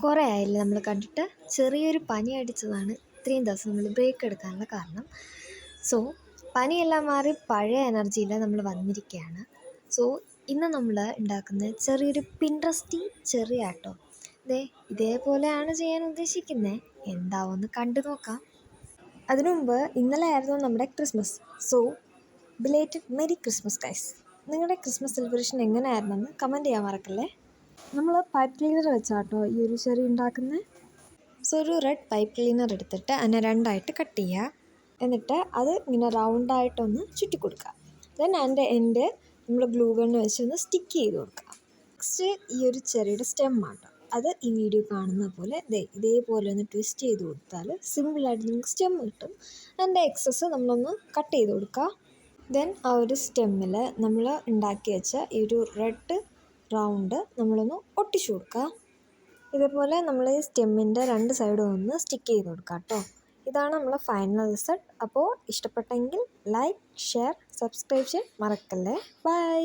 കുറേ ആയില്ലേ നമ്മൾ കണ്ടിട്ട്. ചെറിയൊരു പനി അടിച്ചതാണ് ഇത്രയും ദിവസം നമ്മൾ ബ്രേക്ക് എടുക്കാനുള്ള കാരണം. സോ പനിയെല്ലാം മാറി പഴയ എനർജിയിൽ നമ്മൾ വന്നിരിക്കുകയാണ്. സോ ഇന്ന് നമ്മൾ ഉണ്ടാക്കുന്ന ചെറിയൊരു പിൻട്രസ്റ്റി ചെറിയ ആട്ടോ. ഇതേപോലെയാണ് ചെയ്യാൻ ഉദ്ദേശിക്കുന്നത്. എന്താവുമെന്ന് കണ്ടു നോക്കാം. അതിനു മുമ്പ് ഇന്നലെ ആയിരുന്നു നമ്മുടെ Christmas. So belated merry Christmas guys. നിങ്ങളുടെ ക്രിസ്മസ് സെലിബ്രേഷൻ എങ്ങനെയായിരുന്നെന്ന് കമൻറ്റ് ചെയ്യാൻ മറക്കല്ലേ. നമ്മൾ പൈപ്പ് ക്ലീനർ വെച്ചാട്ടോ ഈ ഒരു ചെറി ഉണ്ടാക്കുന്നത്. സോ ഒരു റെഡ് പൈപ്പ് ക്ലീനർ എടുത്തിട്ട് അതിനെ രണ്ടായിട്ട് കട്ട് ചെയ്യുക. എന്നിട്ട് അത് ഇങ്ങനെ റൗണ്ടായിട്ടൊന്ന് ചുറ്റി കൊടുക്കുക. ദെൻ അതിൻ്റെ എൻഡ് നമ്മൾ ഗ്ലൂ ഗണ്ണ് വെച്ച് ഒന്ന് സ്റ്റിക്ക് ചെയ്ത് കൊടുക്കുക. നെക്സ്റ്റ് ഈ ഒരു ചെറിയുടെ സ്റ്റെമ്മാട്ടോ. അത് ഈ വീഡിയോ കാണുന്ന പോലെ ഇതേപോലെ ഒന്ന് ട്വിസ്റ്റ് ചെയ്ത് കൊടുത്താൽ സിമ്പിളായിട്ട് നിങ്ങൾക്ക് സ്റ്റെം കിട്ടും. അതിൻ്റെ എക്സസ് നമ്മളൊന്ന് കട്ട് ചെയ്ത് കൊടുക്കുക. ദെൻ ആ ഒരു സ്റ്റെമ്മിൽ നമ്മൾ ഉണ്ടാക്കി വെച്ച ഈ ഒരു റെഡ് റൗണ്ട് നമ്മളൊന്ന് ഒട്ടിച്ചു കൊടുക്കുക. ഇതേപോലെ നമ്മൾ ഈ സ്റ്റെമ്മിൻ്റെ രണ്ട് സൈഡും ഒന്ന് സ്റ്റിക്ക് ചെയ്ത് കൊടുക്കുക കേട്ടോ. ഇതാണ് നമ്മളെ ഫൈനൽ റിസൾട്ട്. അപ്പോൾ ഇഷ്ടപ്പെട്ടെങ്കിൽ ലൈക്ക്, ഷെയർ, സബ്സ്ക്രൈബ് ചെയ്യാൻ മറക്കല്ലേ. ബൈ.